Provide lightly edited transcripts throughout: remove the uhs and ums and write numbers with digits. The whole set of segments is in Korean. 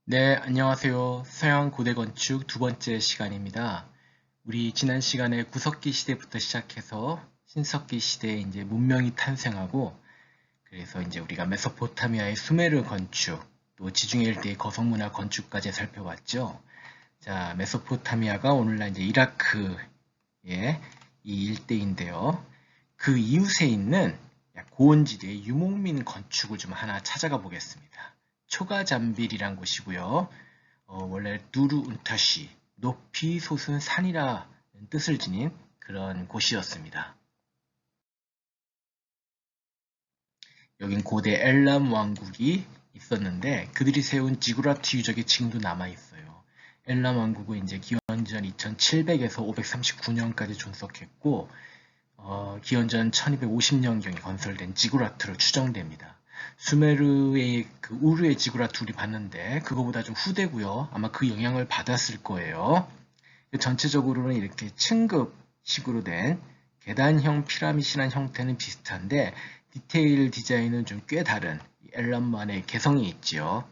네, 안녕하세요. 서양 고대 건축 두 번째 시간입니다. 우리 지난 시간에 구석기 시대부터 시작해서 신석기 시대에 이제 문명이 탄생하고, 그래서 이제 우리가 메소포타미아의 수메르 건축, 또 지중해 일대의 거성문화 건축까지 살펴봤죠. 자, 메소포타미아가 오늘날 이제 이라크의 이 일대인데요. 그 이웃에 있는 고원지대의 유목민 건축을 좀 하나 찾아가 보겠습니다. 초가잠빌이란 곳이고요. 원래 누르 운타시, 높이 솟은 산이라는 뜻을 지닌 그런 곳이었습니다. 여긴 고대 엘람 왕국이 있었는데 그들이 세운 지구라트 유적의 징도 남아 있어요. 엘람 왕국은 이제 기원전 2700에서 539년까지 존속했고 기원전 1250년경에 건설된 지구라트로 추정됩니다. 수메르의 그 우르의 지구라트 우리 봤는데 그거보다 좀 후대고요. 아마 그 영향을 받았을 거예요. 전체적으로는 이렇게 층급식으로 된 계단형 피라미드한 형태는 비슷한데 디테일 디자인은 좀 꽤 다른 엘람만의 개성이 있지요.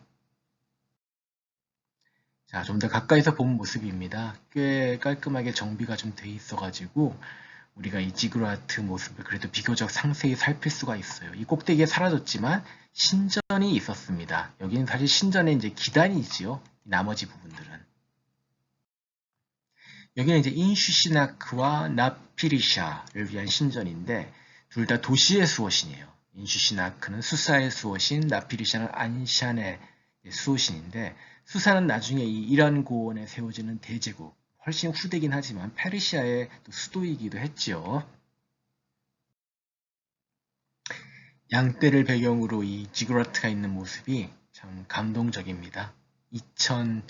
자, 좀 더 가까이서 본 모습입니다. 꽤 깔끔하게 정비가 좀 돼 있어가지고 우리가 이 지그라트 모습을 그래도 비교적 상세히 살필 수가 있어요. 이 꼭대기에 사라졌지만 신전이 있었습니다. 여기는 사실 신전의 이제 기단이지요. 나머지 부분들은. 여기는 이제 인슈시나크와 나피리샤를 위한 신전인데 둘 다 도시의 수호신이에요. 인슈시나크는 수사의 수호신, 나피리샤는 안샨의 수호신인데 수사는 나중에 이 이란 고원에 세워지는 대제국, 훨씬 후대긴 하지만 페르시아의 수도이기도 했지요. 양떼를 배경으로 이 지그라트가 있는 모습이 참 감동적입니다. 2000,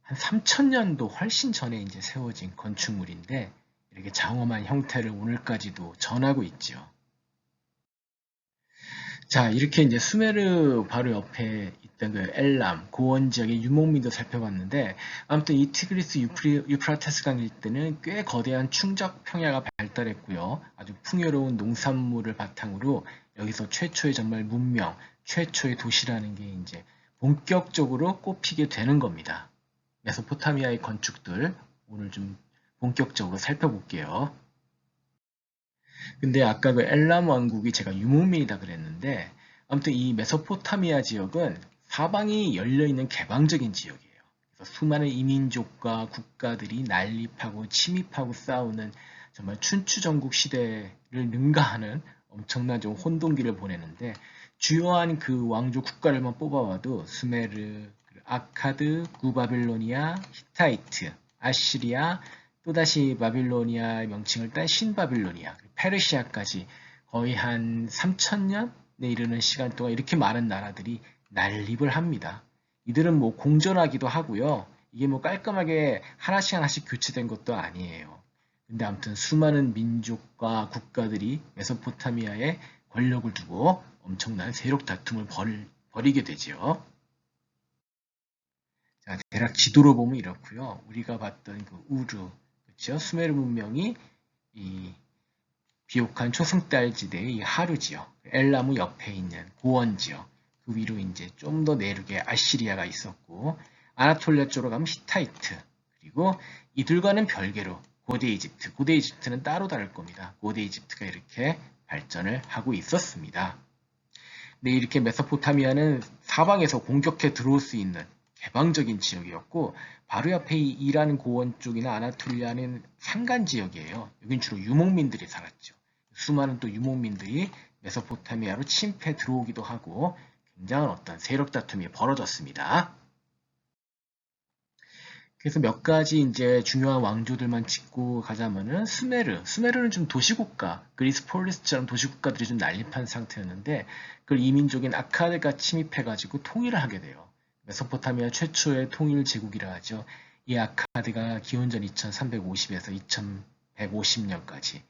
한 3000년도 훨씬 전에 이제 세워진 건축물인데 이렇게 장엄한 형태를 오늘까지도 전하고 있죠. 자, 이렇게 이제 수메르 바로 옆에 있던 그 엘람, 고원 지역의 유목민도 살펴봤는데, 아무튼 이 티그리스 유프라테스 강 일대는 꽤 거대한 충적 평야가 발달했고요. 아주 풍요로운 농산물을 바탕으로 여기서 최초의 정말 문명, 최초의 도시라는 게 이제 본격적으로 꼽히게 되는 겁니다. 메소포타미아의 건축들 오늘 좀 본격적으로 살펴볼게요. 근데 아까 그 엘람 왕국이 제가 유목민이다 그랬는데 아무튼 이 메소포타미아 지역은 사방이 열려있는 개방적인 지역이에요. 그래서 수많은 이민족과 국가들이 난립하고 침입하고 싸우는 정말 춘추전국 시대를 능가하는 엄청난 좀 혼돈기를 보내는데 주요한 그 왕조 국가를만 뽑아봐도 수메르, 아카드, 구바빌로니아, 히타이트, 아시리아, 또다시 바빌로니아의 명칭을 딴 신바빌로니아, 페르시아까지 거의 한 3000년에 이르는 시간 동안 이렇게 많은 나라들이 난립을 합니다. 이들은 뭐 공존하기도 하고요. 이게 뭐 깔끔하게 하나씩 하나씩 교체된 것도 아니에요. 근데 아무튼 수많은 민족과 국가들이 메소포타미아에 권력을 두고 엄청난 세력 다툼을 벌이게 되죠. 자, 대략 지도로 보면 이렇고요. 우리가 봤던 그 우르, 그렇죠? 수메르 문명이 이 비옥한 초승달지대의 이 하루지요. 엘라무 옆에 있는 고원 지역. 그 위로 이제 좀 더 내륙에 아시리아가 있었고 아나톨리아 쪽으로 가면 히타이트. 그리고 이들과는 별개로 고대 이집트. 고대 이집트는 따로 다를 겁니다. 고대 이집트가 이렇게 발전을 하고 있었습니다. 근데 이렇게 메소포타미아는 사방에서 공격해 들어올 수 있는 개방적인 지역이었고 바로 옆에 이 이란 고원 쪽이나 아나톨리아는 산간 지역이에요. 여긴 주로 유목민들이 살았죠. 수많은 또 유목민들이 메소포타미아로 침입해 들어오기도 하고 굉장한 어떤 세력 다툼이 벌어졌습니다. 그래서 몇 가지 이제 중요한 왕조들만 짚고 가자면은 수메르는 좀 도시국가, 그리스 폴리스처럼 도시국가들이 좀 난립한 상태였는데 그걸 이민족인 아카드가 침입해가지고 통일을 하게 돼요. 메소포타미아 최초의 통일 제국이라 하죠. 이 아카드가 기원전 2350에서 2150년까지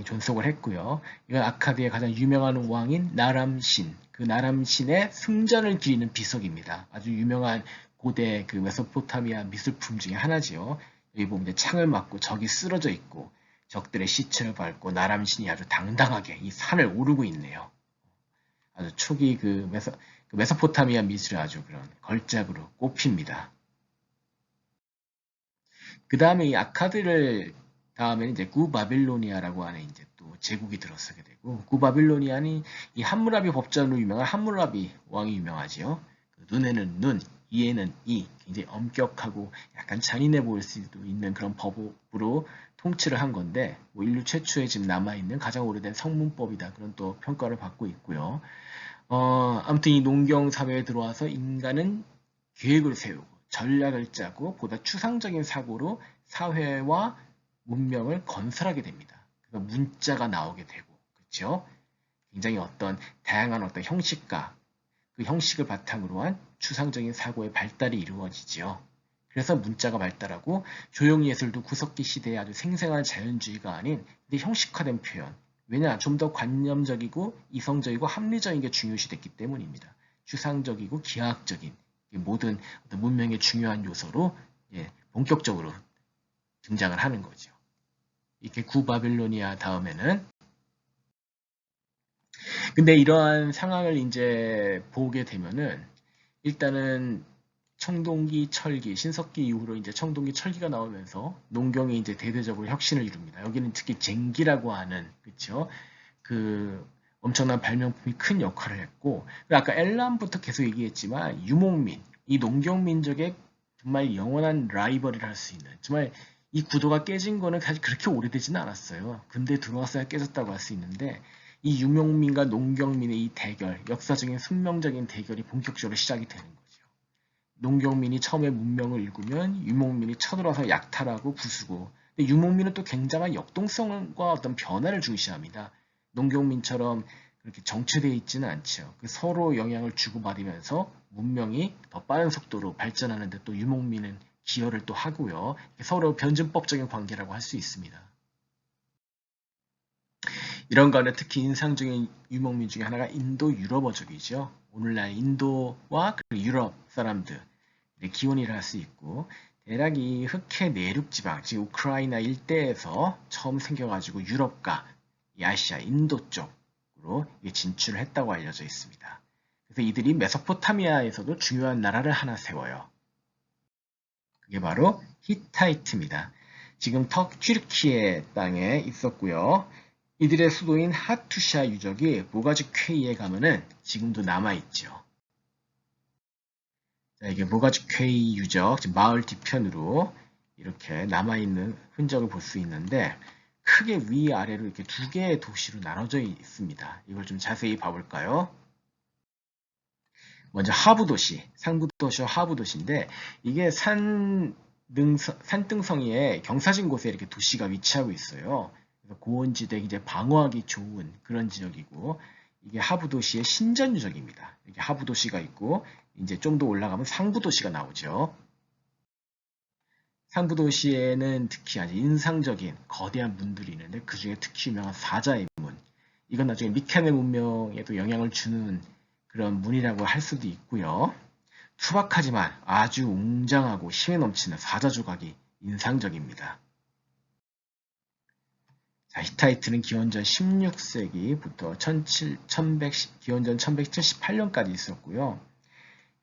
존속을 했고요. 이건 아카드의 가장 유명한 왕인 나람신, 그 나람신의 승전을 기리는 비석입니다. 아주 유명한 고대 그 메소포타미아 미술품 중에 하나지요. 여기 보면 이제 창을 맞고 적이 쓰러져 있고 적들의 시체를 밟고 나람신이 아주 당당하게 이 산을 오르고 있네요. 아주 초기 그 메소포타미아 미술의 아주 그런 걸작으로 꼽힙니다. 그 다음에 이 아카드를 다음에는 이제 구바빌로니아라고 하는 이제 또 제국이 들어서게 되고, 구바빌로니아는 이 함무라비 법전으로 유명한 함무라비 왕이 유명하지요. 그 눈에는 눈, 이에는 이, 굉장히 엄격하고 약간 잔인해 보일 수도 있는 그런 법으로 통치를 한 건데, 뭐 인류 최초에 지금 남아있는 가장 오래된 성문법이다, 그런 또 평가를 받고 있고요. 아무튼 이 농경 사회에 들어와서 인간은 계획을 세우고 전략을 짜고 보다 추상적인 사고로 사회와 문명을 건설하게 됩니다. 그래서 문자가 나오게 되고, 그렇죠? 굉장히 어떤 다양한 어떤 형식과 그 형식을 바탕으로 한 추상적인 사고의 발달이 이루어지죠. 그래서 문자가 발달하고 조형예술도 구석기 시대의 아주 생생한 자연주의가 아닌 형식화된 표현, 왜냐? 좀 더 관념적이고 이성적이고 합리적인 게 중요시됐기 때문입니다. 추상적이고 기하학적인 모든 문명의 중요한 요소로 본격적으로 등장을 하는 거죠. 이렇게 구바빌로니아 다음에는, 근데 이러한 상황을 이제 보게 되면은 일단은 청동기, 철기, 신석기 이후로 이제 청동기, 철기가 나오면서 농경이 이제 대대적으로 혁신을 이룹니다. 여기는 특히 쟁기라고 하는, 그쵸? 그 엄청난 발명품이 큰 역할을 했고, 아까 엘람부터 계속 얘기했지만 유목민, 이 농경민족의 정말 영원한 라이벌이라 할 수 있는, 정말 이 구도가 깨진 거는 사실 그렇게 오래되지는 않았어요. 근데 들어왔어야 깨졌다고 할 수 있는데, 이 유목민과 농경민의 이 대결, 역사적인 숙명적인 대결이 본격적으로 시작이 되는 거죠. 농경민이 처음에 문명을 일구면 유목민이 쳐들어서 약탈하고 부수고, 근데 유목민은 또 굉장한 역동성과 어떤 변화를 중시합니다. 농경민처럼 그렇게 정체되어 있지는 않죠. 서로 영향을 주고받으면서 문명이 더 빠른 속도로 발전하는데 또 유목민은 기여를 또 하고요. 서로 변증법적인 관계라고 할 수 있습니다. 이런 거는 특히 인상적인 유목민 중에 하나가 인도 유럽어족이죠. 오늘날 인도와 유럽 사람들 기원이라 할 수 있고, 대략 이 흑해 내륙 지방, 즉 우크라이나 일대에서 처음 생겨가지고 유럽과 이 아시아, 인도 쪽으로 진출을 했다고 알려져 있습니다. 그래서 이들이 메소포타미아에서도 중요한 나라를 하나 세워요. 그게 바로 히타이트입니다. 지금 튀르키예 땅에 있었고요. 이들의 수도인 하투샤 유적이 모가지퀘이에 가면은 지금도 남아있죠. 자, 이게 모가지퀘이 유적, 마을 뒤편으로 이렇게 남아있는 흔적을 볼 수 있는데, 크게 위아래로 이렇게 두 개의 도시로 나눠져 있습니다. 이걸 좀 자세히 봐볼까요? 먼저 하부도시, 상부도시와 하부도시인데, 이게 산등성이의 경사진 곳에 이렇게 도시가 위치하고 있어요. 그래서 고원지대 이제 방어하기 좋은 그런 지역이고, 이게 하부도시의 신전 유적입니다. 이렇게 하부도시가 있고, 이제 좀 더 올라가면 상부도시가 나오죠. 상부도시에는 특히 아주 인상적인 거대한 문들이 있는데, 그 중에 특히 유명한 사자의 문. 이건 나중에 미케네 문명에도 영향을 주는 그런 문이라고 할 수도 있고요. 투박하지만 아주 웅장하고 힘에 넘치는 사자 조각이 인상적입니다. 자, 히타이트는 기원전 16세기부터 기원전 1178년까지 있었고요.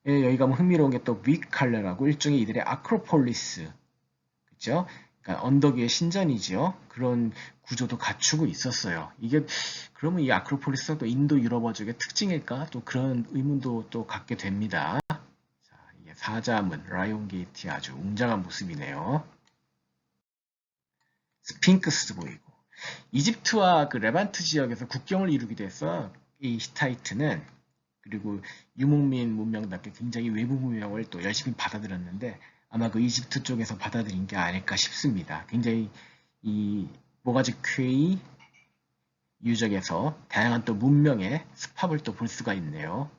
여기 가면 흥미로운 게 또 위칼레라고 일종의 이들의 아크로폴리스, 그죠? 그러니까 언덕 위의 신전이죠. 그런 구조도 갖추고 있었어요. 이게 그러면 이 아크로폴리스가 또 인도 유럽어족의 특징일까? 또 그런 의문도 또 갖게 됩니다. 자, 이게 사자문, 라이온 게이트의 아주 웅장한 모습이네요. 스핑크스도 보이고. 이집트와 그 레반트 지역에서 국경을 이루기도 해서 이 히타이트는, 그리고 유목민 문명답게 굉장히 외부 문명을 또 열심히 받아들였는데, 아마 그 이집트 쪽에서 받아들인 게 아닐까 싶습니다. 굉장히 이 모가지퀘이 유적에서 다양한 또 문명의 습합을 또 볼 수가 있네요.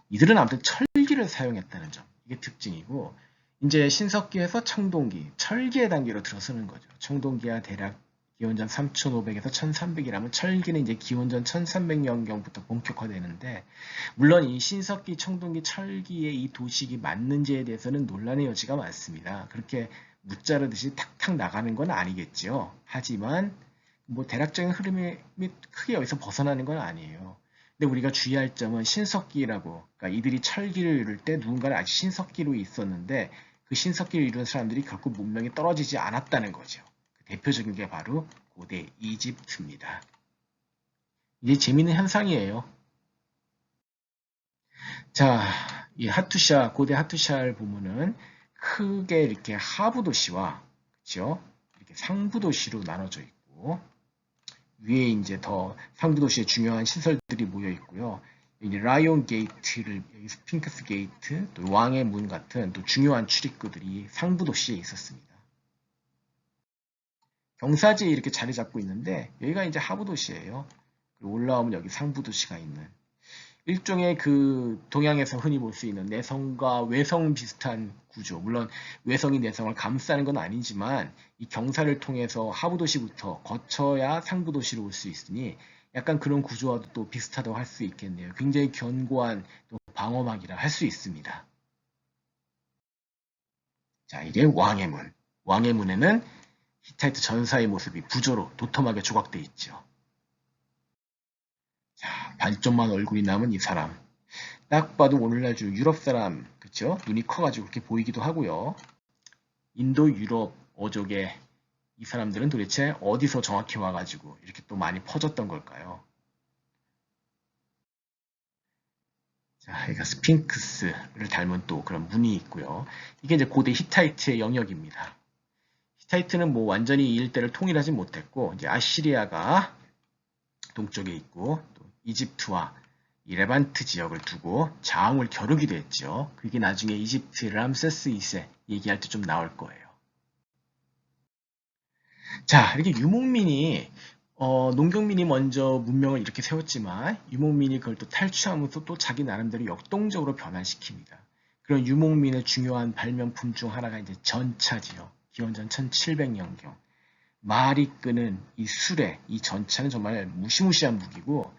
이들은 아무튼 철기를 사용했다는 점, 이게 특징이고, 이제 신석기에서 청동기, 철기의 단계로 들어서는 거죠. 청동기가 대략 기원전 3500에서 1300이라면 철기는 이제 기원전 1300년경부터 본격화되는데, 물론 이 신석기, 청동기, 철기의 이 도식이 맞는지에 대해서는 논란의 여지가 많습니다. 그렇게 무자르듯이 탁탁 나가는 건 아니겠죠. 하지만 뭐 대략적인 흐름이 크게 여기서 벗어나는 건 아니에요. 근데 우리가 주의할 점은 신석기라고, 그러니까 이들이 철기를 이룰 때 누군가는 아직 신석기로 있었는데 그 신석기를 이룬 사람들이 결국 문명이 떨어지지 않았다는 거죠. 그 대표적인 게 바로 고대 이집트입니다. 이게 재미있는 현상이에요. 자, 이 하투샤, 고대 하투샤를 보면은 크게 이렇게 하부 도시와, 그죠? 이렇게 상부 도시로 나눠져 있고, 위에 이제 더 상부 도시의 중요한 시설들이 모여 있고요. 이제 라이온 게이트를, 스핑크스 게이트, 또 왕의 문 같은 또 중요한 출입구들이 상부 도시에 있었습니다. 경사지에 이렇게 자리 잡고 있는데, 여기가 이제 하부 도시예요. 그리고 올라오면 여기 상부 도시가 있는. 일종의 그 동양에서 흔히 볼 수 있는 내성과 외성 비슷한 구조. 물론 외성이 내성을 감싸는 건 아니지만 이 경사를 통해서 하부도시부터 거쳐야 상부도시로 올 수 있으니 약간 그런 구조와도 또 비슷하다고 할 수 있겠네요. 굉장히 견고한 또 방어막이라 할 수 있습니다. 자, 이게 왕의 문. 왕의 문에는 히타이트 전사의 모습이 부조로 도톰하게 조각되어 있죠. 자, 반쪽만 얼굴이 남은 이 사람. 딱 봐도 오늘날 주 유럽 사람, 그쵸? 눈이 커가지고 그렇게 보이기도 하고요. 인도 유럽 어족의 이 사람들은 도대체 어디서 정확히 와가지고 이렇게 또 많이 퍼졌던 걸까요? 자, 여기가 스핑크스를 닮은 또 그런 문이 있고요. 이게 이제 고대 히타이트의 영역입니다. 히타이트는 뭐 완전히 이 일대를 통일하지 못했고, 이제 아시리아가 동쪽에 있고, 또 이집트와 이 레반트 지역을 두고 자웅을 겨루기도 했죠. 그게 나중에 이집트 람세스 2세 얘기할 때 좀 나올 거예요. 자, 이렇게 유목민이 농경민이 먼저 문명을 이렇게 세웠지만 유목민이 그걸 또 탈취하면서 또 자기 나름대로 역동적으로 변화시킵니다. 그런 유목민의 중요한 발명품 중 하나가 이제 전차지요. 기원전 1700년경. 말이 끄는 이 수레, 이 전차는 정말 무시무시한 무기고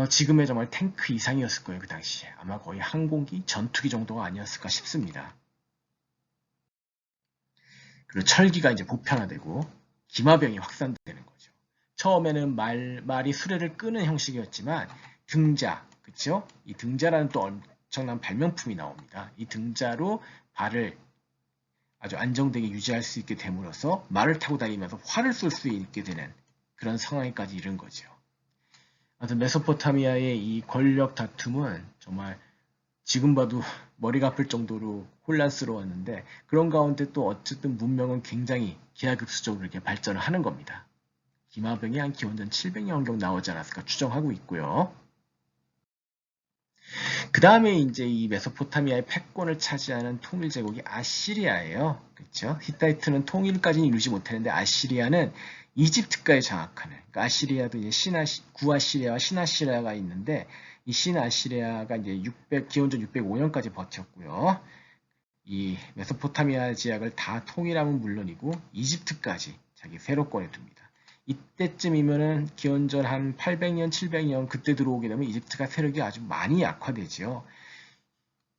지금의 정말 탱크 이상이었을 거예요, 그 당시에. 아마 거의 항공기, 전투기 정도가 아니었을까 싶습니다. 그리고 철기가 이제 보편화되고 기마병이 확산되는 거죠. 처음에는 말이 수레를 끄는 형식이었지만 등자, 그쵸? 이 등자라는 또 엄청난 발명품이 나옵니다. 이 등자로 발을 아주 안정되게 유지할 수 있게 됨으로써 말을 타고 다니면서 활을 쏠 수 있게 되는 그런 상황에까지 이른 거죠. 아무튼 메소포타미아의 이 권력 다툼은 정말 지금 봐도 머리가 아플 정도로 혼란스러웠는데 그런 가운데 또 어쨌든 문명은 굉장히 기하급수적으로 이렇게 발전을 하는 겁니다. 기마병이 한 기원전 700년경 나오지 않았을까 추정하고 있고요. 그 다음에 이제 이 메소포타미아의 패권을 차지하는 통일 제국이 아시리아예요. 그렇죠? 히타이트는 통일까지는 이루지 못했는데 아시리아는 이집트까지 장악하는. 그러니까 아시리아도 이제 구아시리아와 신아시리아가 있는데 이 신아시리아가 이제 기원전 605년까지 버텼고요. 이 메소포타미아 지역을 다 통일하면 물론이고 이집트까지 자기 세로권에 둡니다. 이때쯤이면은 기원전 한 800년, 700년 그때 들어오게 되면 이집트가 세력이 아주 많이 약화되지요.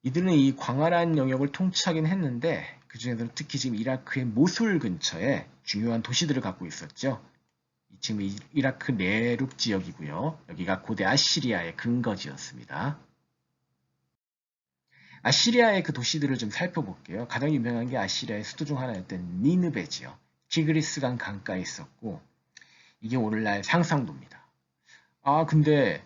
이들은 이 광활한 영역을 통치하긴 했는데 그 중에서는 특히 지금 이라크의 모술 근처에 중요한 도시들을 갖고 있었죠. 지금 이라크 내륙 지역이고요. 여기가 고대 아시리아의 근거지였습니다. 아시리아의 그 도시들을 좀 살펴볼게요. 가장 유명한 게 아시리아의 수도 중 하나였던 니느베지요. 티그리스강 강가에 있었고 이게 오늘날 상상도입니다. 아, 근데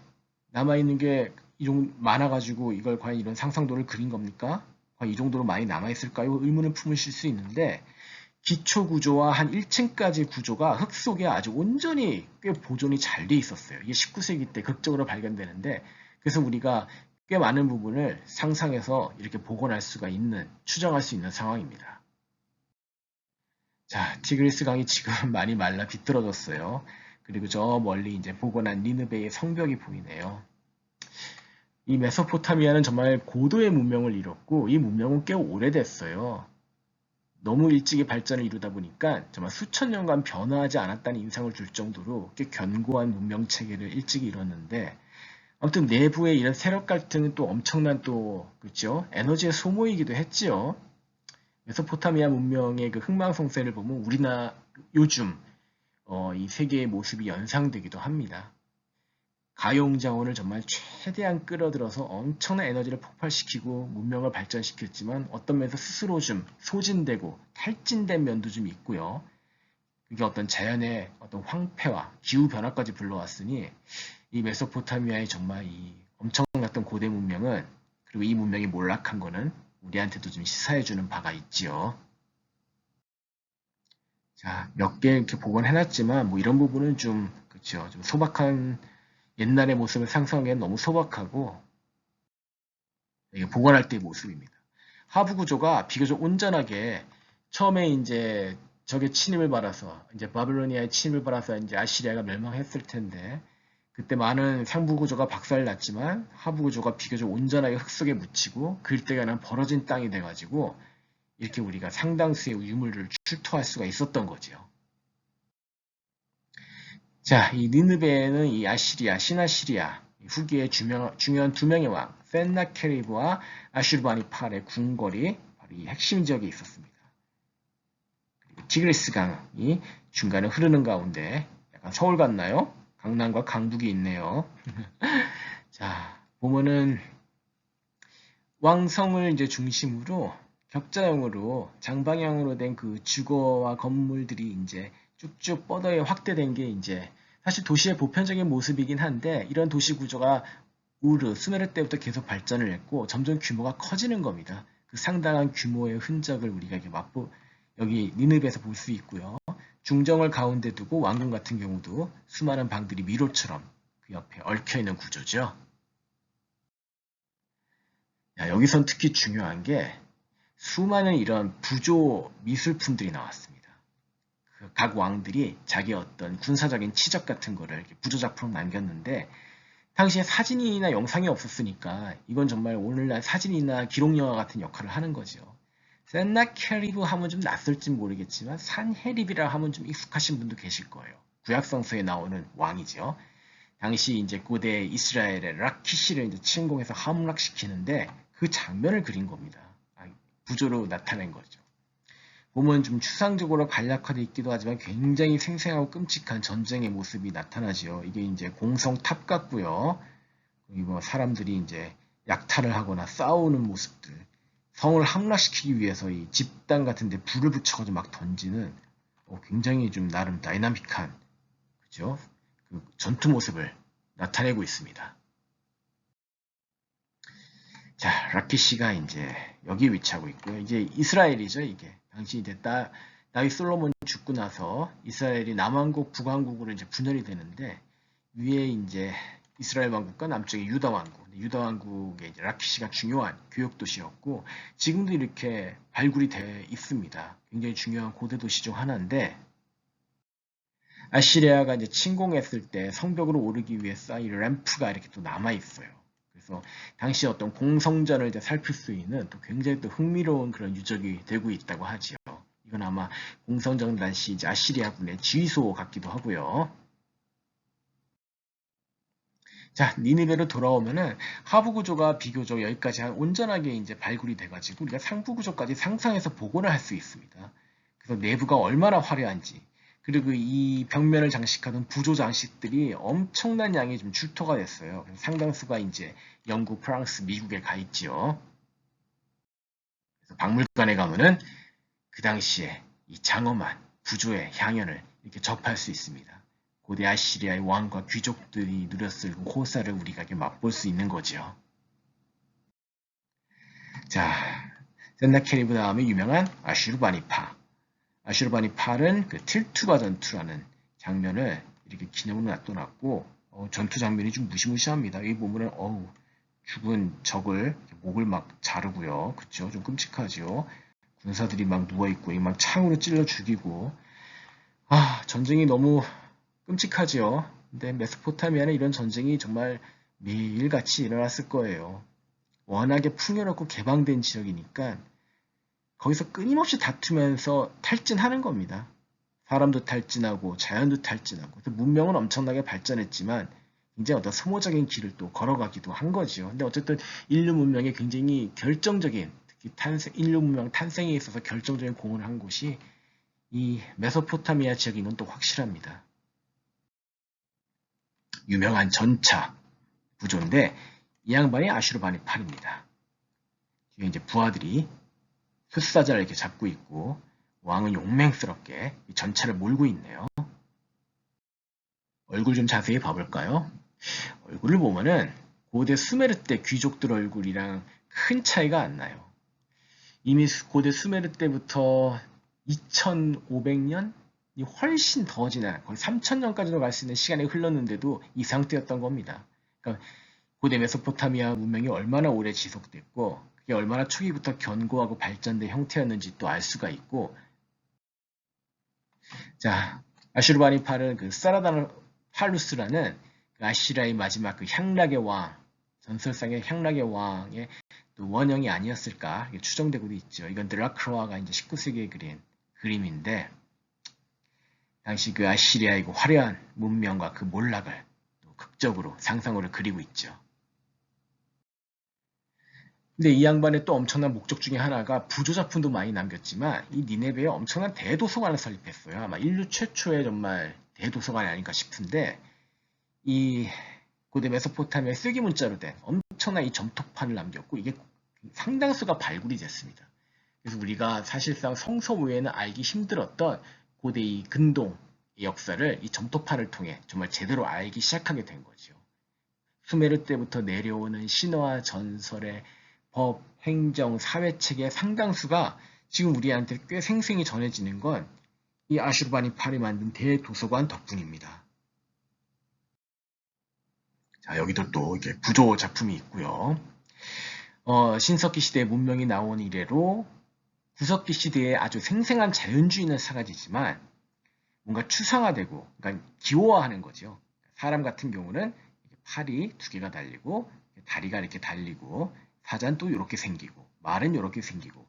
남아있는 게 이 정도 많아가지고 이걸 과연 이런 상상도를 그린 겁니까? 과연 이 정도로 많이 남아있을까요? 의문을 품으실 수 있는데 기초 구조와 한 1층까지 구조가 흙 속에 아주 온전히 꽤 보존이 잘 돼 있었어요. 이게 19세기 때 극적으로 발견되는데 그래서 우리가 꽤 많은 부분을 상상해서 이렇게 복원할 수가 있는, 추정할 수 있는 상황입니다. 자, 티그리스 강이 지금 많이 말라 비뚤어졌어요. 그리고 저 멀리 이제 복원한 니느베의 성벽이 보이네요. 이 메소포타미아는 정말 고도의 문명을 이뤘고 이 문명은 꽤 오래됐어요. 너무 일찍이 발전을 이루다 보니까 정말 수천 년간 변화하지 않았다는 인상을 줄 정도로 꽤 견고한 문명 체계를 일찍 이뤘는데 아무튼 내부의 이런 세력 갈등은 또 엄청난 또 그렇죠? 에너지의 소모이기도 했지요. 메소포타미아 문명의 그 흥망성쇠를 보면 우리나 요즘 이 세계의 모습이 연상되기도 합니다. 가용 자원을 정말 최대한 끌어들여서 엄청난 에너지를 폭발시키고 문명을 발전시켰지만 어떤 면에서 스스로 좀 소진되고 탈진된 면도 좀 있고요. 그게 어떤 자연의 어떤 황폐와 기후 변화까지 불러왔으니 이 메소포타미아의 정말 이 엄청났던 고대 문명은, 그리고 이 문명이 몰락한 거는 우리한테도 좀 시사해주는 바가 있지요. 자, 몇 개 이렇게 복원해놨지만 뭐 이런 부분은 좀 그렇죠. 좀 소박한 옛날의 모습을 상상하기엔 너무 소박하고, 이게 복원할 때의 모습입니다. 하부 구조가 비교적 온전하게 처음에 이제 적의 침입을 받아서 이제 바빌로니아의 침입을 받아서 이제 아시리아가 멸망했을 텐데, 그때 많은 상부 구조가 박살났지만 하부 구조가 비교적 온전하게 흙 속에 묻히고 그때가는 벌어진 땅이 돼가지고 이렇게 우리가 상당수의 유물을 출토할 수가 있었던 거죠. 자, 이 니느베에는 이 아시리아, 신아시리아 후기의 중요한 두 명의 왕, 센나케리브와 아슈르바니팔의 궁궐이 바로 이 핵심 지역에 있었습니다. 그리고 티그리스 강이 중간에 흐르는 가운데 약간 서울 같나요? 강남과 강북이 있네요. 자, 보면은 왕성을 이제 중심으로 격자형으로 장방향으로 된 그 주거와 건물들이 이제 쭉쭉 뻗어 확대된 게 이제 사실 도시의 보편적인 모습이긴 한데, 이런 도시 구조가 수메르 때부터 계속 발전을 했고 점점 규모가 커지는 겁니다. 그 상당한 규모의 흔적을 우리가 이렇게 여기 니느베에서 볼 수 있고요. 중정을 가운데 두고 왕궁 같은 경우도 수많은 방들이 미로처럼 그 옆에 얽혀 있는 구조죠. 여기선 특히 중요한 게 수많은 이런 부조 미술품들이 나왔습니다. 각 왕들이 자기 어떤 군사적인 치적 같은 거를 이렇게 부조 작품으로 남겼는데, 당시에 사진이나 영상이 없었으니까 이건 정말 오늘날 사진이나 기록 영화 같은 역할을 하는 거죠. 센나케리브 하면 좀 낯설지 모르겠지만 산헤립이라 하면 좀 익숙하신 분도 계실 거예요. 구약성서에 나오는 왕이죠. 당시 이제 고대 이스라엘의 라키시를 이제 침공해서 함락시키는데 그 장면을 그린 겁니다. 부조로 나타낸 거죠. 보면 좀 추상적으로 간략화되어 있기도 하지만 굉장히 생생하고 끔찍한 전쟁의 모습이 나타나지요. 이게 이제 공성탑 같고요. 그리고 사람들이 이제 약탈을 하거나 싸우는 모습들, 성을 함락시키기 위해서 이 집단 같은 데 불을 붙여가지고 막 던지는 굉장히 좀 나름 다이나믹한, 그죠? 그 전투 모습을 나타내고 있습니다. 자, 라키시가 이제 여기 위치하고 있고요. 이제 이스라엘이죠, 이게. 당시 이제 다윗 솔로몬이 죽고 나서 이스라엘이 남왕국, 북왕국으로 이제 분열이 되는데, 위에 이제 이스라엘 왕국과 남쪽에 유다 왕국. 유다 왕국의 이제 라키시가 중요한 교역 도시였고, 지금도 이렇게 발굴이 돼 있습니다. 굉장히 중요한 고대 도시 중 하나인데, 아시리아가 이제 침공했을 때 성벽으로 오르기 위해 쌓인 램프가 이렇게 또 남아 있어요. 그래서 당시 어떤 공성전을 이제 살필 수 있는 또 굉장히 또 흥미로운 그런 유적이 되고 있다고 하지요. 이건 아마 공성전 당시 이제 아시리아군의 지휘소 같기도 하고요. 자, 니느베로 돌아오면은 하부 구조가 비교적 여기까지 온전하게 이제 발굴이 돼가지고 우리가 상부 구조까지 상상해서 복원을 할 수 있습니다. 그래서 내부가 얼마나 화려한지, 그리고 이 벽면을 장식하던 부조 장식들이 엄청난 양이 좀 출토가 됐어요. 상당수가 이제 영국, 프랑스, 미국에 가 있지요. 그래서 박물관에 가면은 그 당시에 이 장엄한 부조의 향연을 이렇게 접할 수 있습니다. 고대 아시리아의 왕과 귀족들이 누렸을 그 호사를 우리가 이렇게 맛볼 수 있는 거죠. 자, 센나케리브 다음에 유명한 아슈르바니파. 아슈르바니팔은 그 틸투바 전투라는 장면을 이렇게 기념으로 놔둬놨고, 전투 장면이 좀 무시무시합니다. 여기 보면은 죽은 적을 목을 막 자르고요. 그쵸? 좀 끔찍하죠. 군사들이 막 누워있고 막 창으로 찔러 죽이고, 전쟁이 너무 끔찍하지요. 근데 메소포타미아는 이런 전쟁이 정말 매일같이 일어났을 거예요. 워낙에 풍요롭고 개방된 지역이니까 거기서 끊임없이 다투면서 탈진하는 겁니다. 사람도 탈진하고 자연도 탈진하고, 문명은 엄청나게 발전했지만 굉장히 어떤 소모적인 길을 또 걸어가기도 한 거죠. 근데 어쨌든 인류 문명에 굉장히 결정적인, 특히 인류 문명 탄생에 있어서 결정적인 공헌을 한 곳이 이 메소포타미아 지역인 건 또 확실합니다. 유명한 전차 구조인데 이 양반이 아슈르바니팔입니다. 뒤에 이제 부하들이 숫사자를 이렇게 잡고 있고 왕은 용맹스럽게 이 전차를 몰고 있네요. 얼굴 좀 자세히 봐볼까요? 얼굴을 보면은 고대 수메르 때 귀족들 얼굴이랑 큰 차이가 안 나요. 이미 고대 수메르 때부터 2500년이 훨씬 더 지난 거의 3000년까지도 갈 수 있는 시간이 흘렀는데도 이 상태였던 겁니다. 그러니까 고대 메소포타미아 문명이 얼마나 오래 지속됐고 그게 얼마나 초기부터 견고하고 발전된 형태였는지 또 알 수가 있고, 자, 아슈르바니팔은 그 사라다르팔루스라는 그 아시리아의 마지막 그 향락의 왕, 전설상의 향락의 왕의 또 원형이 아니었을까 추정되고도 있죠. 이건 드라크로아가 이제 19세기에 그린 그림인데 당시 그 아시리아의 그 화려한 문명과 그 몰락을 또 극적으로 상상으로 그리고 있죠. 근데 이 양반의 또 엄청난 목적 중에 하나가 부조작품도 많이 남겼지만 이 니네베에 엄청난 대도서관을 설립했어요. 아마 인류 최초의 정말 대도서관이 아닐까 싶은데 이 고대 메소포타미아의 쓰기 문자로 된 엄청난 이 점토판을 남겼고 이게 상당수가 발굴이 됐습니다. 그래서 우리가 사실상 성서 외에는 알기 힘들었던 고대 이 근동의 역사를 이 점토판을 통해 정말 제대로 알기 시작하게 된 거죠. 수메르 때부터 내려오는 신화와 전설의 법, 행정, 사회체계 상당수가 지금 우리한테 꽤 생생히 전해지는 건 이 아슈르바니팔이 만든 대도서관 덕분입니다. 자, 여기도 또 이게 부조 작품이 있고요. 신석기 시대의 문명이 나온 이래로 구석기 시대에 아주 생생한 자연주의는 사라지지만 뭔가 추상화되고, 그러니까 기호화하는 거죠. 사람 같은 경우는 팔이 두 개가 달리고 다리가 이렇게 달리고 사자는 또 이렇게 생기고 말은 이렇게 생기고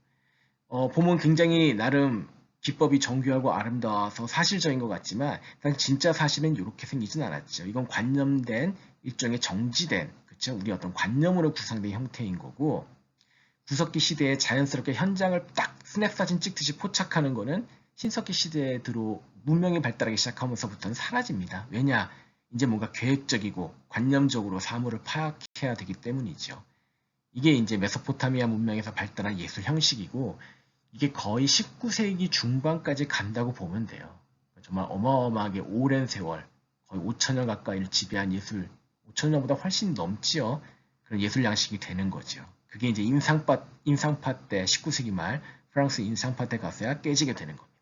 보면 굉장히 나름 기법이 정교하고 아름다워서 사실적인 것 같지만 진짜 사실은 이렇게 생기진 않았죠. 이건 관념된 일종의 정지된 그렇죠? 우리 어떤 관념으로 구성된 형태인 거고 구석기 시대에 자연스럽게 현장을 딱 스냅 사진 찍듯이 포착하는 거는 신석기 시대에 들어 문명이 발달하기 시작하면서부터는 사라집니다. 왜냐? 이제 뭔가 계획적이고 관념적으로 사물을 파악해야 되기 때문이죠. 이게 이제 메소포타미아 문명에서 발달한 예술 형식이고 이게 거의 19세기 중반까지 간다고 보면 돼요. 정말 어마어마하게 오랜 세월, 거의 5천년 가까이를 지배한 예술, 5천년보다 훨씬 넘지요. 그런 예술 양식이 되는 거죠. 그게 이제 인상파 때 19세기 말 프랑스 인상파 때 가서야 깨지게 되는 겁니다.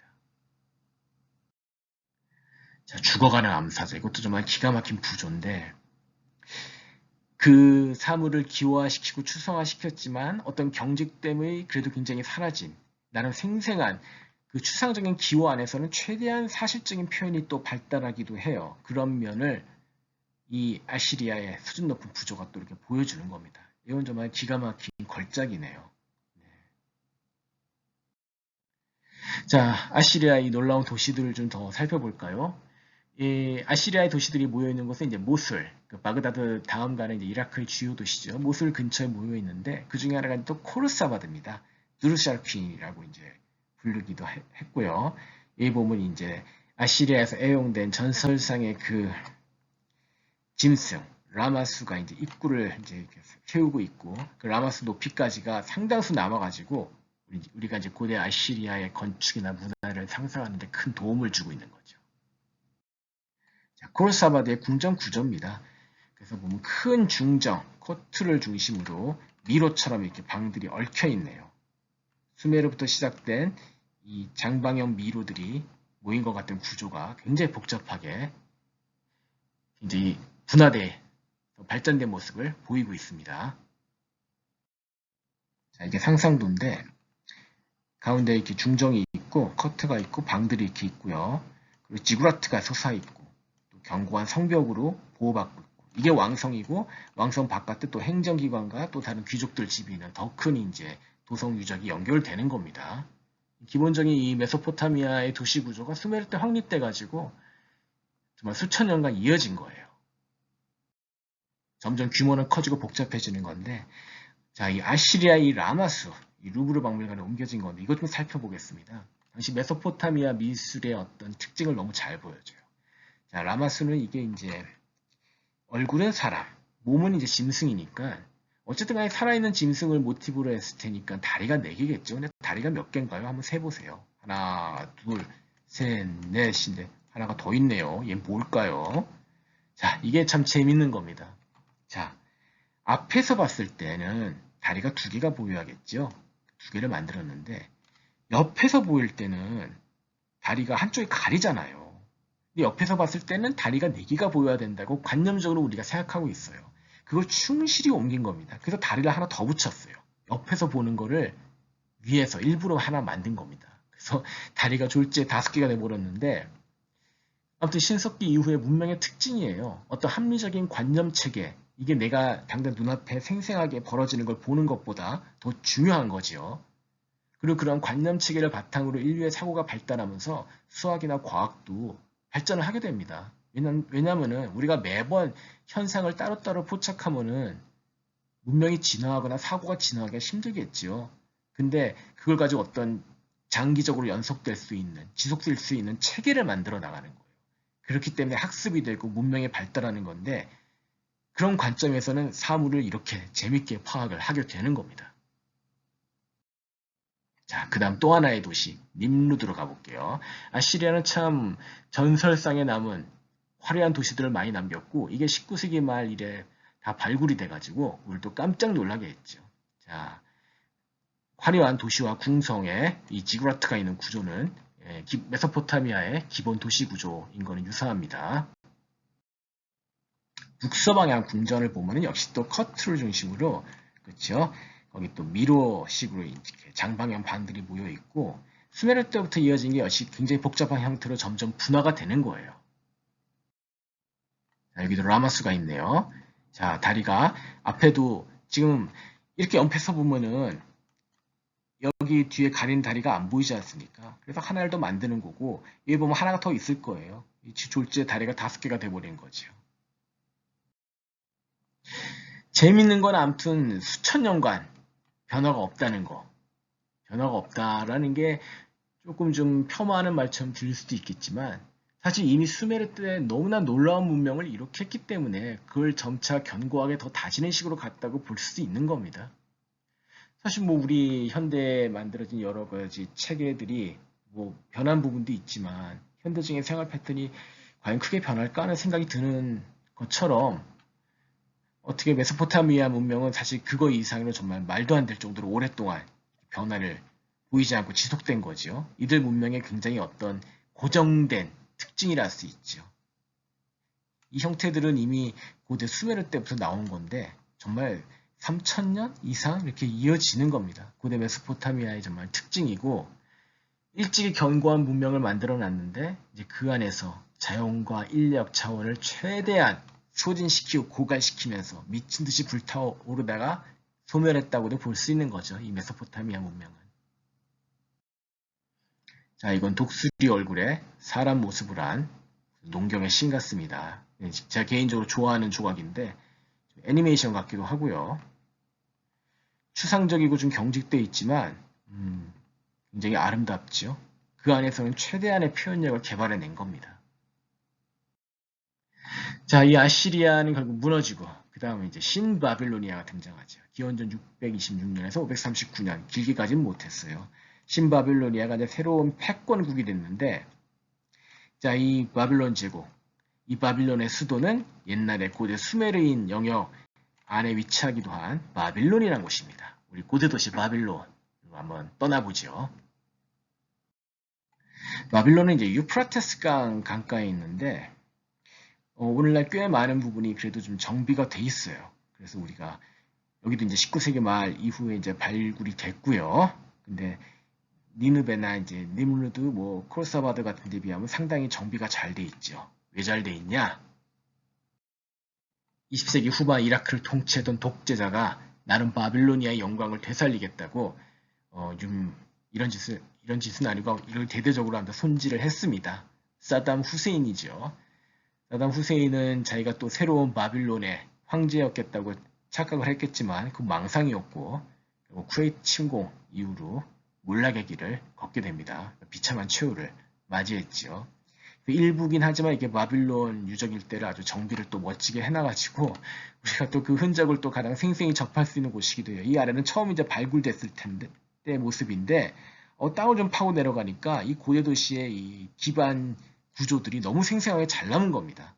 자, 죽어가는 암사자. 이것도 정말 기가 막힌 부조인데 그 사물을 기호화시키고 추상화시켰지만 어떤 경직 때문에 그래도 굉장히 사라진 나름 생생한 그 추상적인 기호 안에서는 최대한 사실적인 표현이 또 발달하기도 해요. 그런 면을 이 아시리아의 수준 높은 부조가 또 이렇게 보여주는 겁니다. 이건 정말 기가 막힌 걸작이네요. 네. 자, 아시리아의 놀라운 도시들을 좀 더 살펴볼까요? 이 아시리아의 도시들이 모여 있는 곳은 이제 모술, 그 바그다드 다음 가는 이제 이라크의 주요 도시죠. 모술 근처에 모여 있는데 그 중에 하나가 또 코르사바드입니다. 누르샤르퀸이라고 이제 부르기도 했고요. 이 보면 이제 아시리아에서 애용된 전설상의 그 짐승 라마수가 이제 입구를 이제 세우고 있고 그 라마수 높이까지가 상당수 남아가지고 우리가 이제 고대 아시리아의 건축이나 문화를 상상하는데 큰 도움을 주고 있는 거죠. 자, 코르사바드의 궁전 구조입니다. 그래서 보면 큰 중정, 코트를 중심으로 미로처럼 이렇게 방들이 얽혀 있네요. 수메르부터 시작된 이 장방형 미로들이 모인 것 같은 구조가 굉장히 복잡하게 굉장히 분화돼 발전된 모습을 보이고 있습니다. 자, 이게 상상도인데 가운데 이렇게 중정이 있고 커트가 있고 방들이 이렇게 있고요. 그리고 지구라트가 솟아 있고 또 견고한 성벽으로 보호받고 있고 이게 왕성이고 왕성 바깥에 또 행정기관과 또 다른 귀족들 집이 있는 더 큰 이제 도성 유적이 연결되는 겁니다. 기본적인 이 메소포타미아의 도시 구조가 수메르 때 확립돼 가지고 정말 수천 년간 이어진 거예요. 점점 규모는 커지고 복잡해지는 건데 자, 이 아시리아 이 라마수, 이 루브르 박물관에 옮겨진 건데 이것 좀 살펴보겠습니다. 당시 메소포타미아 미술의 어떤 특징을 너무 잘 보여줘요. 자, 라마수는 이게 이제 얼굴은 사람, 몸은 이제 짐승이니까 어쨌든 간에 살아있는 짐승을 모티브로 했을 테니까 다리가 4개겠죠. 근데 다리가 몇 개인가요? 한번 세보세요. 하나, 둘, 셋, 넷인데 하나가 더 있네요. 얘 뭘까요? 자, 이게 참 재밌는 겁니다. 자, 앞에서 봤을 때는 다리가 2개가 보여야겠죠. 2개를 만들었는데 옆에서 보일 때는 다리가 한쪽이 가리잖아요. 근데 옆에서 봤을 때는 다리가 4개가 보여야 된다고 관념적으로 우리가 생각하고 있어요. 그걸 충실히 옮긴 겁니다. 그래서 다리를 하나 더 붙였어요. 옆에서 보는 거를 위에서 일부러 하나 만든 겁니다. 그래서 다리가 졸지에 5개가 돼버렸는데 아무튼 신석기 이후의 문명의 특징이에요. 어떤 합리적인 관념 체계, 이게 내가 당장 눈앞에 생생하게 벌어지는 걸 보는 것보다 더 중요한 거지요. 그리고 그런 관념 체계를 바탕으로 인류의 사고가 발달하면서 수학이나 과학도 발전을 하게 됩니다. 왜냐하면은 우리가 매번 현상을 따로따로 포착하면은 문명이 진화하거나 사고가 진화하기가 힘들겠지요. 근데 그걸 가지고 어떤 장기적으로 연속될 수 있는, 지속될 수 있는 체계를 만들어 나가는 거예요. 그렇기 때문에 학습이 되고 문명이 발달하는 건데 그런 관점에서는 사물을 이렇게 재밌게 파악을 하게 되는 겁니다. 자, 그 다음 또 하나의 도시, 님루드로 가볼게요. 아시리아는 참 전설상에 남은 화려한 도시들을 많이 남겼고, 이게 19세기 말 이래 다 발굴이 돼가지고, 우리도 깜짝 놀라게 했죠. 자, 화려한 도시와 궁성의 이 지구라트가 있는 구조는 메소포타미아의 기본 도시 구조인 거는 유사합니다. 북서방향 궁전을 보면은 역시 또 커트를 중심으로, 그렇죠? 거기 또 미로식으로 이렇게 장방형 방들이 모여 있고 수메르 때부터 이어진 게 역시 굉장히 복잡한 형태로 점점 분화가 되는 거예요. 자, 여기도 라마수가 있네요. 자, 다리가 앞에도 지금 이렇게 옆에서 보면은 여기 뒤에 가린 다리가 안 보이지 않습니까? 그래서 하나를 더 만드는 거고 여기 보면 하나가 더 있을 거예요. 이 졸지에 다리가 5개가 돼버린 거죠. 재밌는 건 아무튼 수천 년간 변화가 없다는 거. 변화가 없다라는 게 조금 좀 폄하하는 말처럼 들릴 수도 있겠지만 사실 이미 수메르 때 너무나 놀라운 문명을 일으켰기 때문에 그걸 점차 견고하게 더 다지는 식으로 갔다고 볼 수 있는 겁니다. 사실 뭐 우리 현대에 만들어진 여러 가지 체계들이 뭐 변한 부분도 있지만 현대적인 생활 패턴이 과연 크게 변할까 하는 생각이 드는 것처럼 어떻게 메소포타미아 문명은 사실 그거 이상으로 정말 말도 안 될 정도로 오랫동안 변화를 보이지 않고 지속된 거죠. 이들 문명의 굉장히 어떤 고정된 특징이라 할 수 있죠. 이 형태들은 이미 고대 수메르 때부터 나온 건데 정말 3,000년 이상 이렇게 이어지는 겁니다. 고대 메소포타미아의 정말 특징이고 일찍이 견고한 문명을 만들어 놨는데 이제 그 안에서 자연과 인력 자원을 최대한 소진시키고 고갈시키면서 미친 듯이 불타오르다가 소멸했다고도 볼 수 있는 거죠. 이 메소포타미아 문명은. 자, 이건 독수리 얼굴에 사람 모습을 한 농경의 신 같습니다. 제가 개인적으로 좋아하는 조각인데 애니메이션 같기도 하고요. 추상적이고 좀 경직되어 있지만 굉장히 아름답죠. 그 안에서는 최대한의 표현력을 개발해낸 겁니다. 자, 이 아시리아는 결국 무너지고 그 다음에 이제 신바빌로니아가 등장하죠. 기원전 626년에서 539년 길게 가진 못했어요. 신바빌로니아가 이제 새로운 패권국이 됐는데 자, 이 바빌론 제국, 이 바빌론의 수도는 옛날에 고대 수메르인 영역 안에 위치하기도 한 바빌론이라는 곳입니다. 우리 고대 도시 바빌론 한번 떠나보죠. 바빌론은 이제 유프라테스 강 강가에 있는데 오늘날 꽤 많은 부분이 그래도 좀 정비가 돼 있어요. 그래서 우리가 여기도 이제 19세기 말 이후에 이제 발굴이 됐고요. 근데 니느베나 이제 니므르드, 뭐 콜사바드 같은 데 비하면 상당히 정비가 잘 돼 있죠. 왜 잘 돼 있냐? 20세기 후반 이라크를 통치했던 독재자가 나름 바빌로니아의 영광을 되살리겠다고 좀 이런 짓은 아니고 이걸 대대적으로 한다 손질을 했습니다. 사담 후세인이죠. 사담 후세인은 자기가 또 새로운 바빌론의 황제였겠다고 착각을 했겠지만 그 망상이었고 쿠웨이트 침공 이후로 몰락의 길을 걷게 됩니다. 비참한 최후를 맞이했죠. 그 일부긴 하지만 이게 바빌론 유적 일대를 아주 정비를 또 멋지게 해놔가지고 우리가 또 그 흔적을 또 가장 생생히 접할 수 있는 곳이기도 해요. 이 아래는 처음 이제 발굴됐을 텐데 때 모습인데 땅을 좀 파고 내려가니까 이 고대 도시의 이 기반 구조들이 너무 생생하게 잘 남은 겁니다.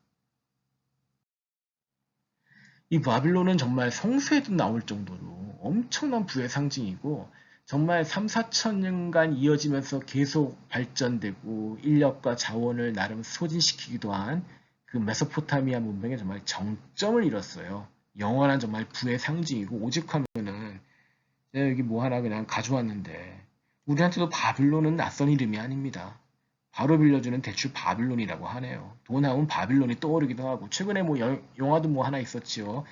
이 바빌론은 정말 성서에도 나올 정도로 엄청난 부의 상징이고 정말 3, 4천 년간 이어지면서 계속 발전되고 인력과 자원을 나름 소진시키기도 한 그 메소포타미아 문명에 정말 정점을 이뤘어요. 영원한 정말 부의 상징이고 오죽하면은 내가 여기 뭐 하나 그냥 가져왔는데 우리한테도 바빌론은 낯선 이름이 아닙니다. 바로 빌려주는 대출 바빌론이라고 하네요. 돈 하면 바빌론이 떠오르기도 하고 최근에 뭐 영화도 뭐 하나 있었지요.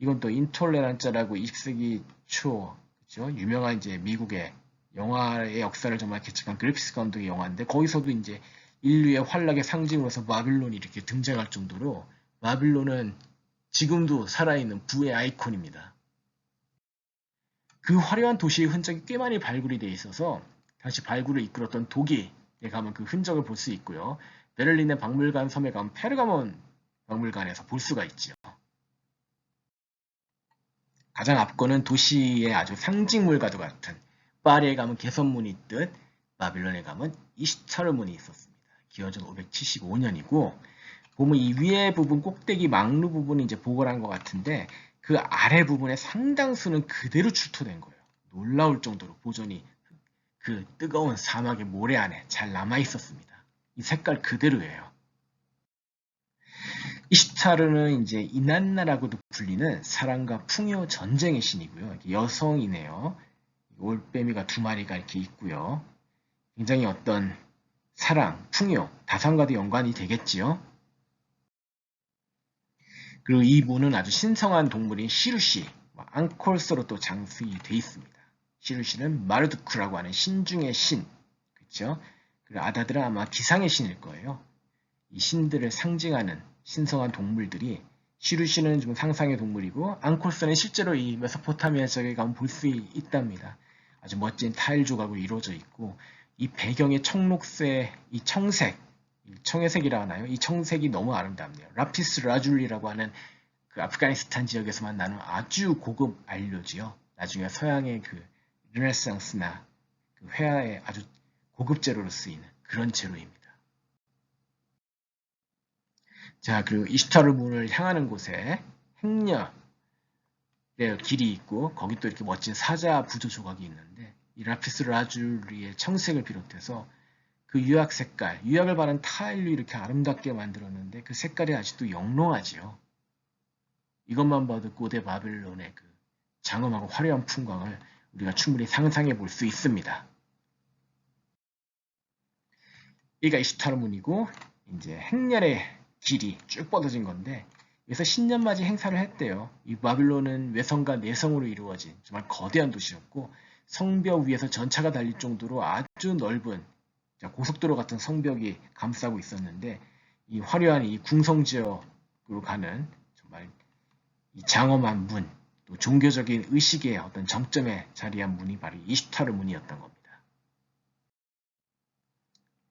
이건 또 인톨레란자라고 20세기 초 그죠? 유명한 이제 미국의 영화의 역사를 정말 개척한 그리피스 감독의 영화인데 거기서도 이제 인류의 활락의 상징으로서 바빌론이 이렇게 등장할 정도로 바빌론은 지금도 살아있는 부의 아이콘입니다. 그 화려한 도시의 흔적이 꽤 많이 발굴이 되어 있어서 당시 발굴을 이끌었던 독일에 가면 그 흔적을 볼 수 있고요. 베를린의 박물관 섬에 가면 페르가몬 박물관에서 볼 수가 있죠. 가장 앞거는 도시의 아주 상징물과도 같은 파리에 가면 개선문이 있듯 바빌론에 가면 이시타르 문이 있었습니다. 기원전 575년이고 보면 이 위에 부분 꼭대기 망루 부분이 이제 복원한 것 같은데 그 아래 부분의 상당수는 그대로 출토된 거예요. 놀라울 정도로 보존이 그 뜨거운 사막의 모래 안에 잘 남아 있었습니다. 이 색깔 그대로예요. 이시타르는 이제 이난나라고도 불리는 사랑과 풍요 전쟁의 신이고요. 여성이네요. 올빼미가 두 마리가 이렇게 있고요. 굉장히 어떤 사랑, 풍요, 다산과도 연관이 되겠지요. 그리고 이 문은 아주 신성한 동물인 시루시, 앙콜스로 또 장식이 되어 있습니다. 시루시는 마르두크라고 하는 신 중의 신, 그렇죠? 그리고 아다들은 아마 기상의 신일 거예요. 이 신들을 상징하는 신성한 동물들이 시루시는 좀 상상의 동물이고 앙콜스는 실제로 이 메소포타미아 지역에 가면 볼 수 있답니다. 아주 멋진 타일 조각으로 이루어져 있고 이 배경의 청록색, 이 청색, 청회색이라 하나요? 이 청색이 너무 아름답네요. 라피스 라줄리라고 하는 그 아프가니스탄 지역에서만 나는 아주 고급 안료지요. 나중에 서양의 그 르네상스나 그 회화의 아주 고급 재료로 쓰이는 그런 재료입니다. 자, 그리고 이시타르 문을 향하는 곳에 행렬의 길이 있고 거기 또 이렇게 멋진 사자 부조 조각이 있는데 이 라피스 라줄리의 청색을 비롯해서 그 유약 색깔, 유약을 바른 타일로 이렇게 아름답게 만들었는데 그 색깔이 아직도 영롱하지요. 이것만 봐도 고대 바빌론의 그 장엄하고 화려한 풍광을 우리가 충분히 상상해 볼 수 있습니다. 여기가 이시타르 문이고 이제 행렬의 길이 쭉 뻗어진 건데 여기서 신년맞이 행사를 했대요. 이 바빌론은 외성과 내성으로 이루어진 정말 거대한 도시였고 성벽 위에서 전차가 달릴 정도로 아주 넓은 고속도로 같은 성벽이 감싸고 있었는데 이 화려한 이 궁성지역으로 가는 정말 이 장엄한 문, 또 종교적인 의식의 어떤 정점에 자리한 문이 바로 이시타르 문이었던 겁니다.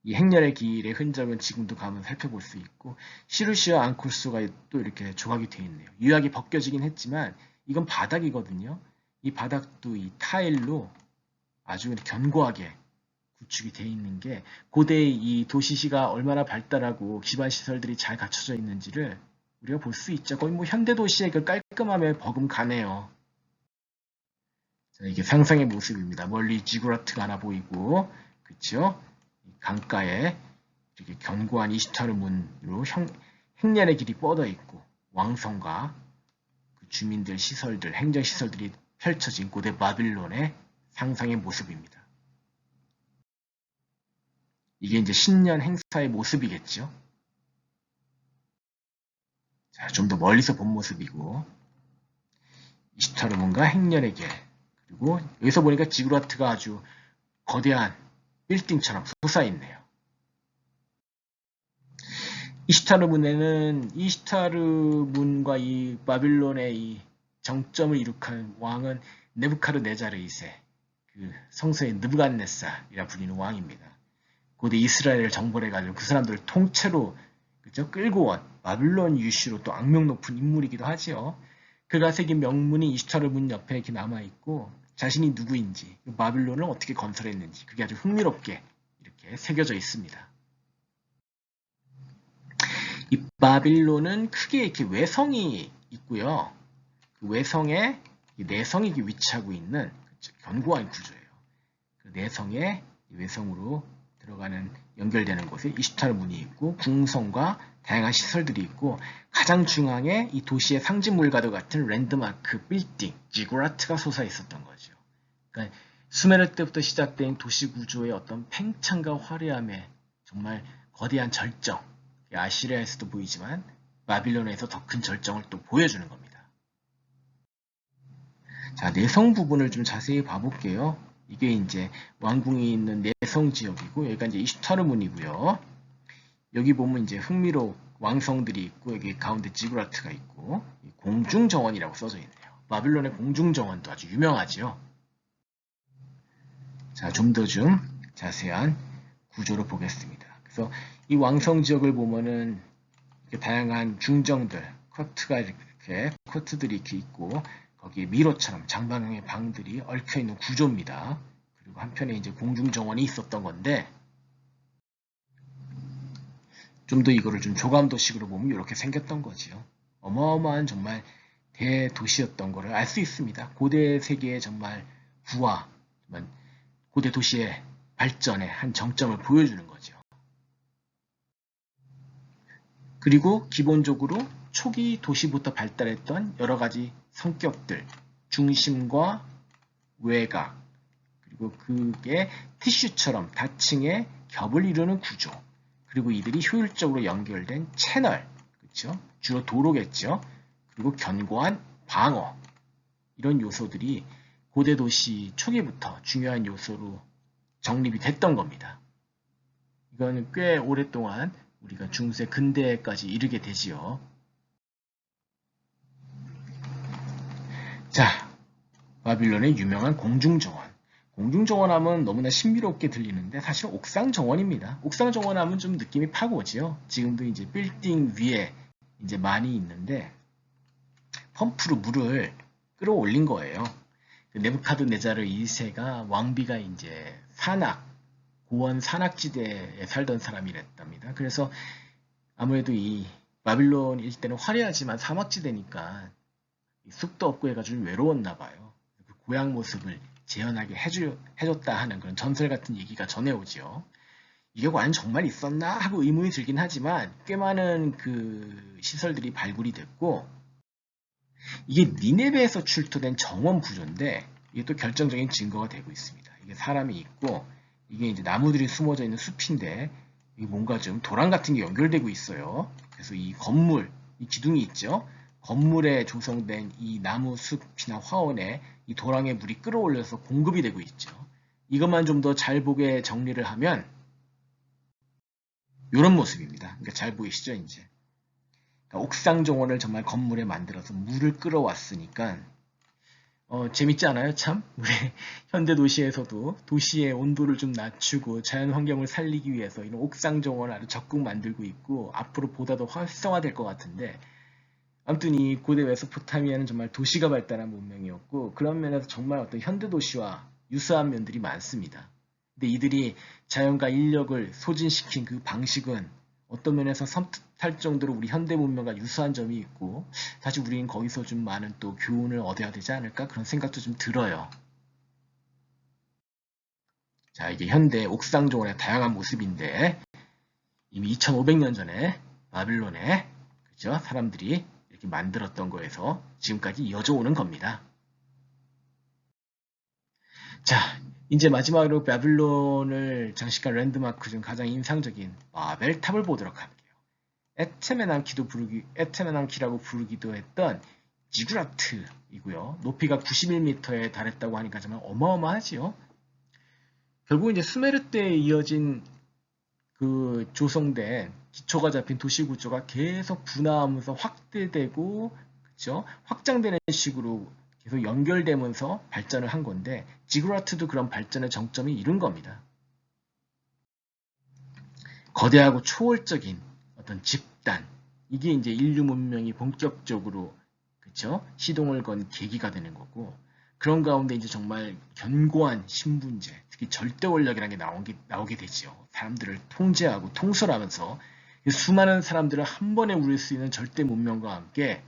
이 행렬의 길의 흔적은 지금도 가면 살펴볼 수 있고 시루시와 앙콜스가 또 이렇게 조각이 되어 있네요. 유약이 벗겨지긴 했지만 이건 바닥이거든요. 이 바닥도 이 타일로 아주 견고하게 구축이 되어 있는 게 고대의 이 도시시가 얼마나 발달하고 기반 시설들이 잘 갖춰져 있는지를 우리가 볼 수 있죠. 거의 뭐 현대 도시의 그 깔끔함에 버금가네요. 자, 이게 상상의 모습입니다. 멀리 지구라트가 하나 보이고, 그렇죠? 강가에 이렇게 견고한 이시타르 문으로 행렬의 길이 뻗어 있고 왕성과 그 주민들 시설들, 행정 시설들이 펼쳐진 고대 바빌론의 상상의 모습입니다. 이게 이제 신년 행사의 모습이겠죠. 자, 좀 더 멀리서 본 모습이고 이시타르 문과 행렬의 길 그리고 여기서 보니까 지구라트가 아주 거대한 빌딩처럼 솟아있네요. 이시타르 문에는 이시타르 문과 이 바빌론의 이 정점을 이룩한 왕은 네부카르네자르 2세, 그 성서의 느부갓네살이라 불리는 왕입니다. 고대 이스라엘을 정벌해가지고 그 사람들을 통째로 그죠? 끌고 온 바빌론 유시로 또 악명 높은 인물이기도 하지요. 그가 새긴 명문이 24를 문 옆에 이렇게 남아있고 자신이 누구인지 바빌론을 어떻게 건설했는지 그게 아주 흥미롭게 이렇게 새겨져 있습니다. 이 바빌론은 크게 이렇게 외성이 있고요. 그 외성에 내성이 위치하고 있는 견고한 구조예요. 그 내성에 외성으로 들어가는 연결되는 곳에 24를 문이 있고 궁성과 다양한 시설들이 있고 가장 중앙에 이 도시의 상징물과도 같은 랜드마크 빌딩 지구라트가 솟아 있었던 거죠. 그러니까 수메르 때부터 시작된 도시 구조의 어떤 팽창과 화려함에 정말 거대한 절정, 아시리아에서도 보이지만 바빌론에서 더 큰 절정을 또 보여주는 겁니다. 자, 내성 부분을 좀 자세히 봐볼게요. 이게 이제 왕궁이 있는 내성 지역이고 여기가 이제 이슈타르문이고요. 여기 보면 이제 흥미로운 왕성들이 있고 여기 가운데 지구라트가 있고 공중정원이라고 써져 있네요. 바빌론의 공중정원도 아주 유명하지요. 자, 좀 더 자세한 구조를 보겠습니다. 그래서 이 왕성 지역을 보면은 다양한 중정들, 커트들이 이렇게 있고 거기에 미로처럼 장방형의 방들이 얽혀 있는 구조입니다. 그리고 한편에 이제 공중정원이 있었던 건데 좀 더 이거를 좀 조감도식으로 보면 이렇게 생겼던 거지요. 어마어마한 정말 대도시였던 거를 알 수 있습니다. 고대 세계의 정말 부와 고대 도시의 발전의 한 정점을 보여주는 거죠. 그리고 기본적으로 초기 도시부터 발달했던 여러 가지 성격들, 중심과 외곽, 그리고 그게 티슈처럼 다층의 겹을 이루는 구조, 그리고 이들이 효율적으로 연결된 채널, 그렇죠? 주로 도로겠죠. 그리고 견고한 방어, 이런 요소들이 고대 도시 초기부터 중요한 요소로 정립이 됐던 겁니다. 이거는 꽤 오랫동안 우리가 중세 근대까지 이르게 되지요. 자, 바빌론의 유명한 공중정원. 공중정원 하면 너무나 신비롭게 들리는데 사실 옥상정원입니다. 옥상정원 하면 좀 느낌이 팍 오지요. 지금도 이제 빌딩 위에 이제 많이 있는데 펌프로 물을 끌어올린 거예요. 네부카드네자르 2세가 왕비가 이제 고원 산악지대에 살던 사람이랬답니다. 그래서 아무래도 이 바빌론 일대는 화려하지만 사막지대니까 숲도 없고 해가지고 외로웠나 봐요. 그 고향 모습을 재현하게 해줬다 하는 그런 전설 같은 얘기가 전해오죠. 이게 과연 정말 있었나 하고 의문이 들긴 하지만 꽤 많은 그 시설들이 발굴이 됐고 이게 니네베에서 출토된 정원 구조인데 이게 또 결정적인 증거가 되고 있습니다. 이게 사람이 있고 이게 이제 나무들이 숨어져 있는 숲인데 이게 뭔가 좀 도랑 같은 게 연결되고 있어요. 그래서 이 건물, 이 기둥이 있죠. 건물에 조성된 이 나무 숲이나 화원에 이 도랑의 물이 끌어올려서 공급이 되고 있죠. 이것만 좀 더 잘 보게 정리를 하면 이런 모습입니다. 그러니까 잘 보이시죠, 이제. 그러니까 옥상 정원을 정말 건물에 만들어서 물을 끌어왔으니까 재밌지 않아요? 참? 우리 현대 도시에서도 도시의 온도를 좀 낮추고 자연 환경을 살리기 위해서 이런 옥상 정원을 아주 적극 만들고 있고 앞으로 보다 더 활성화될 것 같은데 아무튼 이 고대 메소포타미아는 정말 도시가 발달한 문명이었고 그런 면에서 정말 어떤 현대 도시와 유사한 면들이 많습니다. 근데 이들이 자연과 인력을 소진시킨 그 방식은 어떤 면에서 섬뜩할 정도로 우리 현대 문명과 유사한 점이 있고 사실 우리는 거기서 좀 많은 또 교훈을 얻어야 되지 않을까 그런 생각도 좀 들어요. 자, 이게 현대 옥상 정원의 다양한 모습인데 이미 2500년 전에 바빌론에 그죠? 사람들이 이렇게 만들었던 거에서 지금까지 이어져 오는 겁니다. 자, 이제 마지막으로 바빌론을 장식한 랜드마크 중 가장 인상적인 바벨탑을 보도록 할게요. 에테메난키라고 부르기도 했던 지구라트이고요. 높이가 91m에 달했다고 하니까 정말 어마어마하지요. 결국 이제 수메르 때에 이어진 그 조성된 기초가 잡힌 도시 구조가 계속 분화하면서 확대되고 그렇죠? 확장되는 식으로 계속 연결되면서 발전을 한 건데 지구라트도 그런 발전의 정점이 이룬 겁니다. 거대하고 초월적인 어떤 집단, 이게 이제 인류 문명이 본격적으로 그쵸? 시동을 건 계기가 되는 거고, 그런 가운데 이제 정말 견고한 신분제, 특히 절대 권력이라는 게 나오게 되죠. 사람들을 통제하고 통솔하면서 수많은 사람들을 한 번에 울릴 수 있는 절대 문명과 함께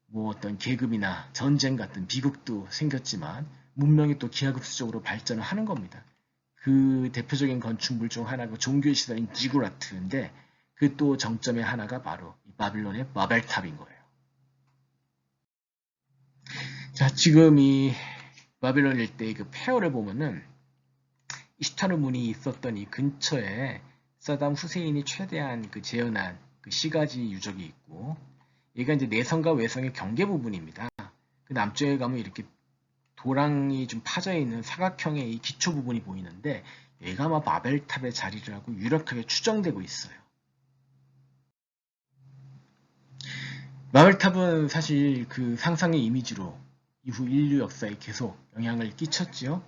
뭐 어떤 계급이나 전쟁 같은 비극도 생겼지만 문명이 또 기하급수적으로 발전을 하는 겁니다. 그 대표적인 건축물 중 하나가 종교의 시설인 지구라트인데 그 또 정점의 하나가 바로 이 바빌론의 바벨탑인 거예요. 자, 지금 이 바빌론 일대의 그 폐허를 보면은 이스타르 문이 있었던 이 근처에 사담 후세인이 최대한 그 재현한 그 시가지 유적이 있고, 얘가 이제 내성과 외성의 경계 부분입니다. 그 남쪽에 가면 이렇게 도랑이 좀 파져 있는 사각형의 이 기초 부분이 보이는데, 얘가 아마 바벨탑의 자리를 하고 유력하게 추정되고 있어요. 바벨탑은 사실 그 상상의 이미지로 이후 인류 역사에 계속 영향을 끼쳤지요.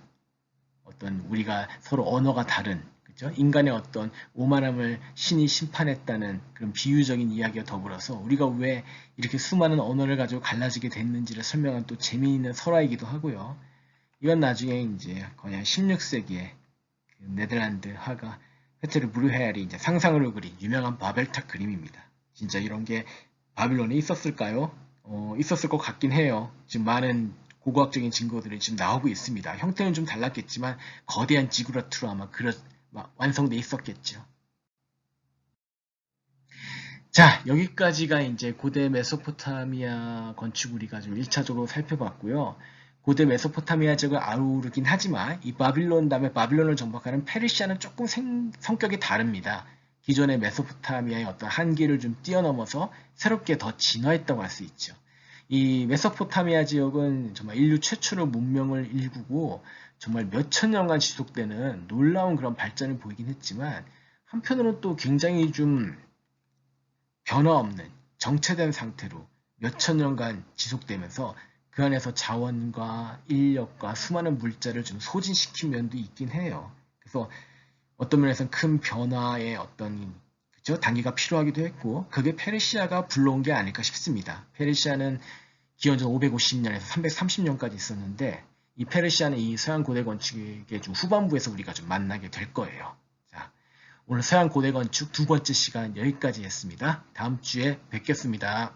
어떤 우리가 서로 언어가 다른, 그죠? 인간의 어떤 오만함을 신이 심판했다는 그런 비유적인 이야기와 더불어서 우리가 왜 이렇게 수많은 언어를 가지고 갈라지게 됐는지를 설명한 또 재미있는 설화이기도 하고요. 이건 나중에 이제 거의 한 16세기에 그 네덜란드 화가 페테르 브루헤알이 이제 상상으로 그린 유명한 바벨탑 그림입니다. 진짜 이런 게 바빌론에 있었을까요? 있었을 것 같긴 해요. 지금 많은 고고학적인 증거들이 지금 나오고 있습니다. 형태는 좀 달랐겠지만 거대한 지구라트로 아마 완성돼 있었겠죠. 자, 여기까지가 이제 고대 메소포타미아 건축 우리가 좀 1차적으로 살펴봤고요. 고대 메소포타미아 지역을 아우르긴 하지만 이 바빌론 다음에 바빌론을 정복하는 페르시아는 조금 성격이 다릅니다. 기존의 메소포타미아의 어떤 한계를 좀 뛰어넘어서 새롭게 더 진화했다고 할 수 있죠. 이 메소포타미아 지역은 정말 인류 최초로 문명을 일구고 정말 몇천 년간 지속되는 놀라운 그런 발전을 보이긴 했지만 한편으로는 또 굉장히 좀 변화 없는 정체된 상태로 몇천 년간 지속되면서 그 안에서 자원과 인력과 수많은 물자를 좀 소진시킨 면도 있긴 해요. 그래서 어떤 면에서는 큰 변화의 어떤 그죠? 단계가 필요하기도 했고 그게 페르시아가 불러온 게 아닐까 싶습니다. 페르시아는 기원전 550년에서 330년까지 있었는데 이 페르시아는 이 서양 고대 건축의 좀 후반부에서 우리가 좀 만나게 될 거예요. 자, 오늘 서양 고대 건축 두 번째 시간 여기까지 했습니다. 다음 주에 뵙겠습니다.